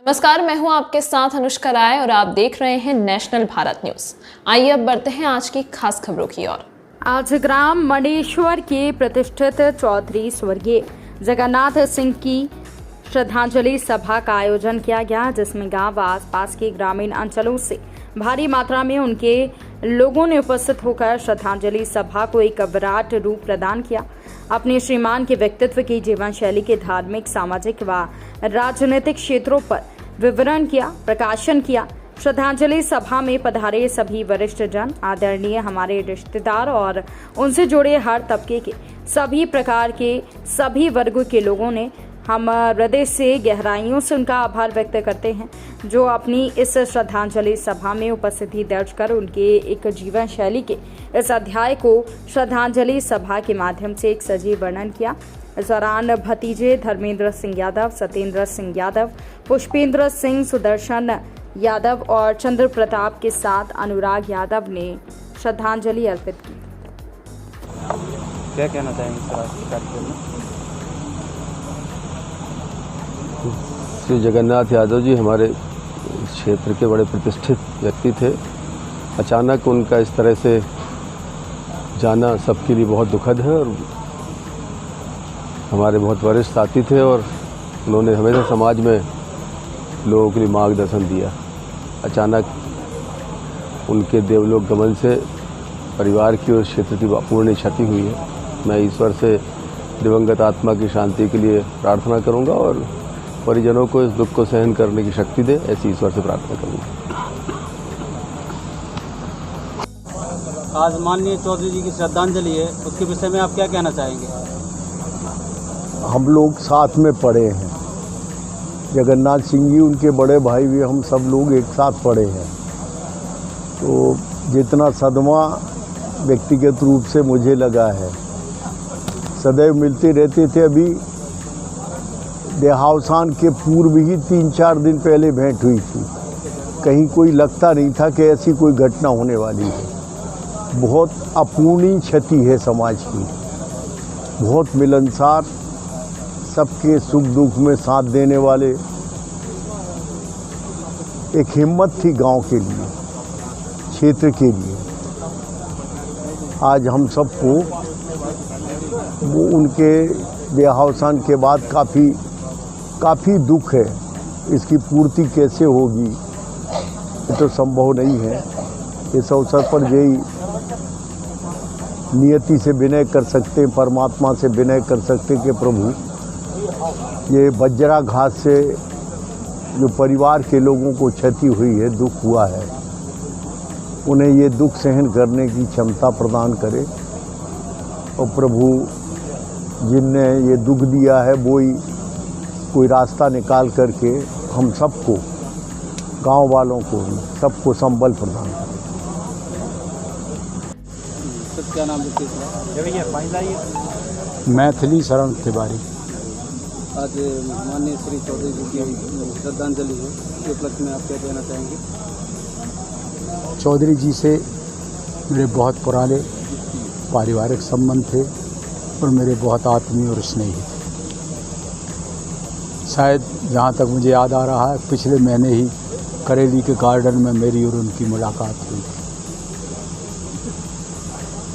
नमस्कार, मैं हूं आपके साथ अनुष्का राय और आप देख रहे हैं नेशनल भारत न्यूज। आइए अब बढ़ते हैं आज की खास खबरों की ओर। आज ग्राम मणेश्वर के प्रतिष्ठित चौधरी स्वर्गीय जगन्नाथ सिंह की श्रद्धांजलि सभा का आयोजन किया गया, जिसमें गांव व आसपास के ग्रामीण अंचलों से भारी मात्रा में उनके लोगों ने उपस्थित होकर श्रद्धांजलि सभा को एक विराट रूप प्रदान किया। अपने श्रीमान के व्यक्तित्व की जीवन शैली के धार्मिक, सामाजिक व राजनीतिक क्षेत्रों पर विवरण किया, प्रकाशन किया। श्रद्धांजलि सभा में पधारे सभी वरिष्ठ जन, आदरणीय हमारे रिश्तेदार और उनसे जुड़े हर तबके के सभी प्रकार के सभी वर्गों के लोगों ने हम हृदय से गहराइयों से उनका आभार व्यक्त करते हैं, जो अपनी इस श्रद्धांजलि सभा में उपस्थिति दर्ज कर उनके एक जीवन शैली के इस अध्याय को श्रद्धांजलि सभा के माध्यम से एक सजीव वर्णन किया। इस दौरान भतीजे धर्मेंद्र सिंह यादव, सत्येंद्र सिंह यादव, पुष्पेंद्र सिंह, सुदर्शन यादव और चंद्र प्रताप के साथ अनुराग यादव ने श्रद्धांजलि अर्पित की। क्या कहना चाहेंगे श्री जगन्नाथ यादव जी हमारे क्षेत्र के बड़े प्रतिष्ठित व्यक्ति थे। अचानक उनका इस तरह से जाना सबके लिए बहुत दुखद है और हमारे बहुत वरिष्ठ साथी थे और उन्होंने हमेशा समाज में लोगों के लिए मार्गदर्शन दिया। अचानक उनके देवलोक गमन से परिवार की और क्षेत्र की अपूर्णीय क्षति हुई है। मैं ईश्वर से दिवंगत आत्मा की शांति के लिए प्रार्थना करूंगा और परिजनों को इस दुख को सहन करने की शक्ति दे, ऐसी ईश्वर से प्रार्थना करूंगा। आज माननीय चौधरी जी की श्रद्धांजलि है, उसके विषय में आप क्या कहना चाहेंगे? हम लोग साथ में पढ़े हैं, जगन्नाथ सिंह जी उनके बड़े भाई भी, हम सब लोग एक साथ पढ़े हैं। तो जितना सदमा व्यक्तिगत रूप से मुझे लगा है, सदैव मिलते रहते थे। अभी देहावसान के पूर्व ही 3-4 दिन पहले भेंट हुई थी। कहीं कोई लगता नहीं था कि ऐसी कोई घटना होने वाली है। बहुत अपूर्णीय क्षति है समाज की, बहुत मिलनसार, सबके सुख दुख में साथ देने वाले, एक हिम्मत थी गांव के लिए, क्षेत्र के लिए। आज हम सबको वो उनके देहावसान के बाद काफ़ी दुख है। इसकी पूर्ति कैसे होगी ये तो संभव नहीं है। इस अवसर पर यही नियति से विनय कर सकते हैं, परमात्मा से विनय कर सकते हैं कि प्रभु, ये वज्राघात से जो परिवार के लोगों को क्षति हुई है, दुख हुआ है, उन्हें ये दुख सहन करने की क्षमता प्रदान करे। और प्रभु जिनने ये दुख दिया है वो ही कोई रास्ता निकाल करके हम सबको, गांव वालों को भी, सबको संबल प्रदान करें। क्या नाम मैथिली शरण तिवारी। आज माननीय श्री चौधरी जी की श्रद्धांजलि है, इस उपलक्ष्य में आप क्या कहना चाहेंगे? चौधरी जी से मेरे बहुत पुराने पारिवारिक संबंध थे और मेरे बहुत आत्मीय और स्नेही थे। शायद जहाँ तक मुझे याद आ रहा है, पिछले महीने ही करेली के गार्डन में मेरी और उनकी मुलाकात हुई थी।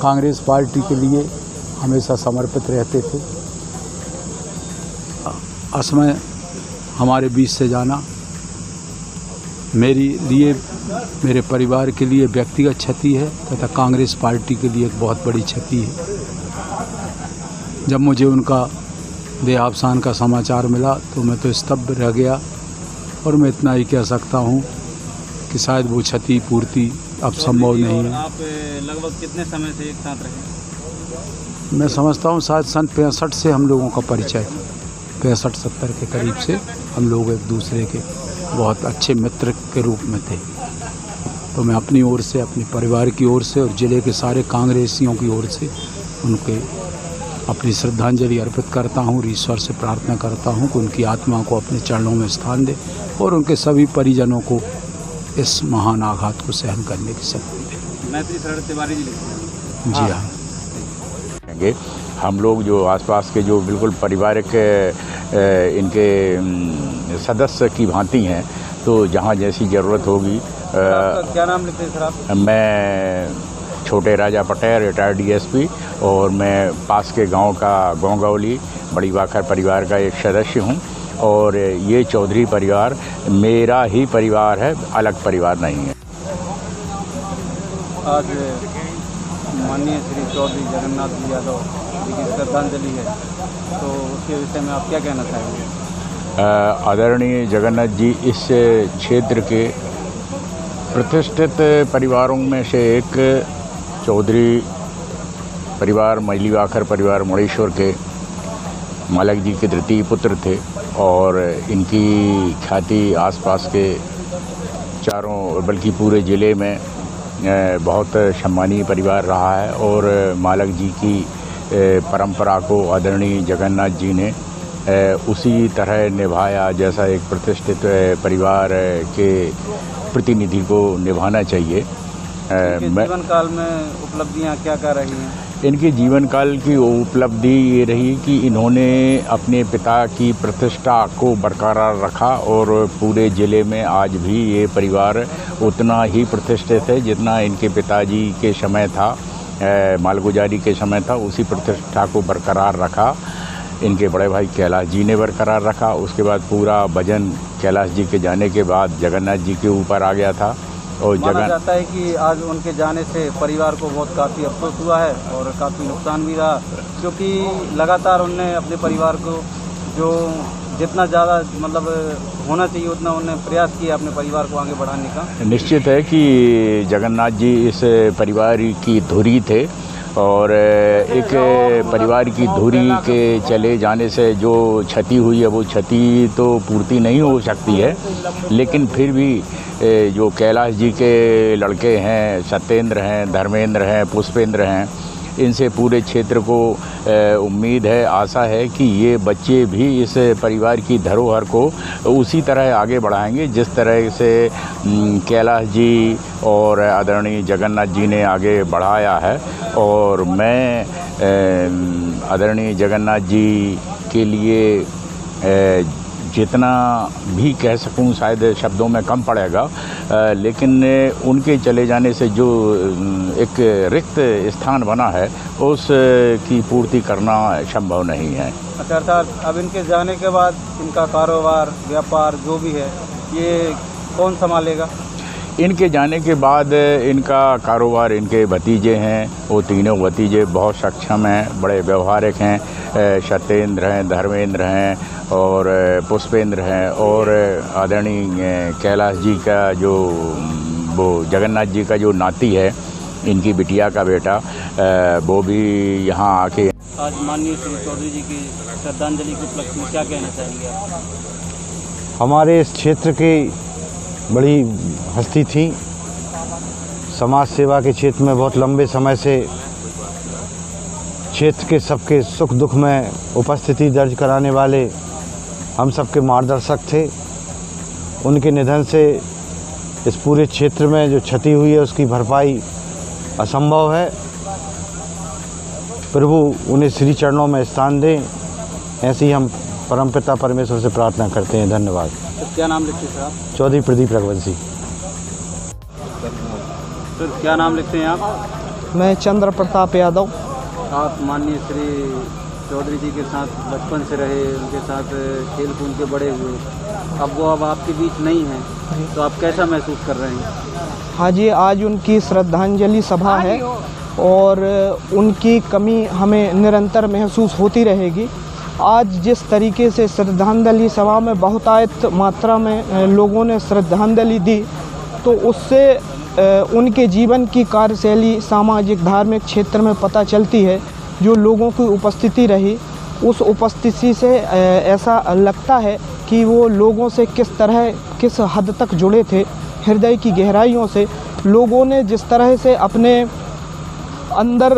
कांग्रेस पार्टी के लिए हमेशा समर्पित रहते थे। असमय हमारे बीच से जाना मेरे लिए, मेरे परिवार के लिए व्यक्तिगत क्षति है तथा कांग्रेस पार्टी के लिए एक बहुत बड़ी क्षति है। जब मुझे उनका देहावसान का समाचार मिला तो मैं तो स्तब्ध रह गया और मैं इतना ही कह सकता हूँ कि शायद वो क्षति पूर्ति अब संभव नहीं है। आप लगभग कितने समय से एक साथ रहे? मैं समझता हूँ शायद सन 65 से हम लोगों का परिचय, 65-70 के करीब से हम लोग एक दूसरे के बहुत अच्छे मित्र के रूप में थे। तो मैं अपनी ओर से, अपने परिवार की ओर से और ज़िले के सारे कांग्रेसियों की ओर से उनके अपनी श्रद्धांजलि अर्पित करता हूँ। ईश्वर से प्रार्थना करता हूँ कि उनकी आत्मा को अपने चरणों में स्थान दे और उनके सभी परिजनों को इस महान आघात को सहन करने की शक्ति दे। मैथिली शरण तिवारी जी लिखते हैं। जी हाँ। हम लोग जो आसपास के जो बिल्कुल पारिवारिक इनके सदस्य की भांति हैं। तो जहाँ जैसी ज़रूरत होगी। आपका क्या नाम लिखते हैं सर आप? मैं छोटे राजा पटेल, रिटायर्ड डीएसपी, और मैं पास के गांव का गोंगौली बड़ी वाखर परिवार का एक सदस्य हूं। और ये चौधरी परिवार मेरा ही परिवार है, अलग परिवार नहीं है। आज माननीय श्री चौधरी जगन्नाथ यादव जी की श्रद्धांजलि है, तो उसके विषय में आप क्या कहना चाहेंगे? आदरणीय जगन्नाथ जी इस क्षेत्र के प्रतिष्ठित परिवारों में से एक चौधरी परिवार, मछलीवाखर परिवार मुड़ेश्वर के मालक जी के तृतीय पुत्र थे। और इनकी ख्याति आसपास के चारों बल्कि पूरे ज़िले में बहुत सम्मानीय परिवार रहा है। और मालक जी की परंपरा को आदरणीय जगन्नाथ जी ने उसी तरह निभाया जैसा एक प्रतिष्ठित परिवार के प्रतिनिधि को निभाना चाहिए। जीवन काल में उपलब्धियां क्या क्या रही हैं? इनके जीवन काल की उपलब्धि ये रही कि इन्होंने अपने पिता की प्रतिष्ठा को बरकरार रखा। और पूरे ज़िले में आज भी ये परिवार उतना ही प्रतिष्ठित है जितना इनके पिताजी के समय था, मालगुजारी के समय था। उसी प्रतिष्ठा को बरकरार रखा इनके बड़े भाई कैलाश जी ने बरकरार रखा। उसके बाद पूरा वजन कैलाश जी के जाने के बाद जगन्नाथ जी के ऊपर आ गया था। और माना जाता है कि आज उनके जाने से परिवार को बहुत काफ़ी अफसोस हुआ है और काफ़ी नुकसान भी रहा, क्योंकि लगातार उनने अपने परिवार को जो जितना ज़्यादा मतलब होना चाहिए उतना उन्होंने प्रयास किया अपने परिवार को आगे बढ़ाने का। निश्चित है कि जगन्नाथ जी इस परिवार की धुरी थे। और एक परिवार की धुरी के चले जाने से जो क्षति हुई है वो क्षति तो पूर्ति नहीं हो सकती है, लेकिन फिर भी जो कैलाश जी के लड़के हैं, सत्येंद्र हैं, धर्मेंद्र हैं, पुष्पेंद्र हैं, इनसे पूरे क्षेत्र को उम्मीद है, आशा है कि ये बच्चे भी इस परिवार की धरोहर को उसी तरह आगे बढ़ाएंगे जिस तरह से कैलाश जी और आदरणीय जगन्नाथ जी ने आगे बढ़ाया है। और मैं आदरणीय जगन्नाथ जी के लिए जितना भी कह सकूं शायद शब्दों में कम पड़ेगा, लेकिन उनके चले जाने से जो एक रिक्त स्थान बना है उस की पूर्ति करना संभव नहीं है। अच्छा, अर्थात अब इनके जाने के बाद इनका कारोबार, व्यापार जो भी है ये कौन संभालेगा? इनके जाने के बाद इनका कारोबार इनके भतीजे हैं, वो तीनों भतीजे बहुत सक्षम हैं, बड़े व्यवहारिक हैं। सत्येंद्र हैं, धर्मेंद्र हैं और पुष्पेंद्र हैं। और आदरणीय कैलाश जी का जो वो जगन्नाथ जी का जो नाती है, इनकी बिटिया का बेटा, वो भी यहाँ आके आज माननीय श्री चौधरी जी की श्रद्धांजलि के उपलक्ष्य में क्या कहना चाहेंगे आप? हमारे इस क्षेत्र की बड़ी हस्ती थी, समाज सेवा के क्षेत्र में बहुत लंबे समय से क्षेत्र के सबके सुख दुख में उपस्थिति दर्ज कराने वाले हम सबके मार्गदर्शक थे। उनके निधन से इस पूरे क्षेत्र में जो क्षति हुई है उसकी भरपाई असंभव है। प्रभु उन्हें श्री चरणों में स्थान दें, ऐसे ही हम परमपिता परमेश्वर से प्रार्थना करते हैं। धन्यवाद। तो क्या नाम लिखते हैं आप? चौधरी प्रदीप रघुवंशी। तो क्या नाम लिखते हैं आप? मैं चंद्र प्रताप यादव। आप माननीय श्री चौधरी जी के साथ बचपन से रहे, उनके साथ खेल कूद के बड़े हुए, अब वो आपके बीच नहीं हैं, तो आप कैसा महसूस कर रहे हैं? हाँ जी, आज उनकी श्रद्धांजलि सभा है और उनकी कमी हमें निरंतर महसूस होती रहेगी। आज जिस तरीके से श्रद्धांजलि सभा में बहुतायत मात्रा में लोगों ने श्रद्धांजलि दी, तो उससे उनके जीवन की कार्यशैली सामाजिक धार्मिक क्षेत्र में पता चलती है। जो लोगों की उपस्थिति रही, उस उपस्थिति से ऐसा लगता है कि वो लोगों से किस हद तक जुड़े थे। हृदय की गहराइयों से लोगों ने जिस तरह से अपने अंदर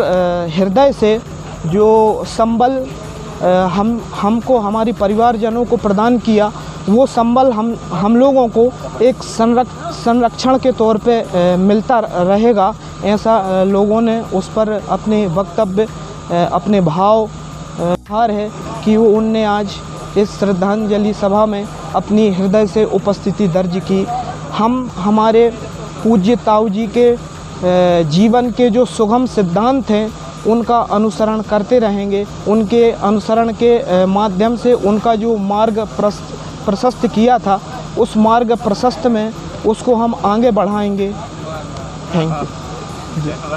हृदय से जो संबल हमको हमारी परिवारजनों को प्रदान किया, वो संबल हम लोगों को एक संरक्षण के तौर पे मिलता रहेगा। ऐसा लोगों ने उस पर अपने वक्तव्य, अपने भाव है कि वो उनने आज इस श्रद्धांजलि सभा में अपनी हृदय से उपस्थिति दर्ज की। हम हमारे पूज्य ताऊ जी के जीवन के जो सुगम सिद्धांत हैं उनका अनुसरण करते रहेंगे। उनके अनुसरण के माध्यम से उनका जो मार्ग प्रशस्त किया था, उस मार्ग प्रशस्त में उसको हम आगे बढ़ाएंगे। Thank you.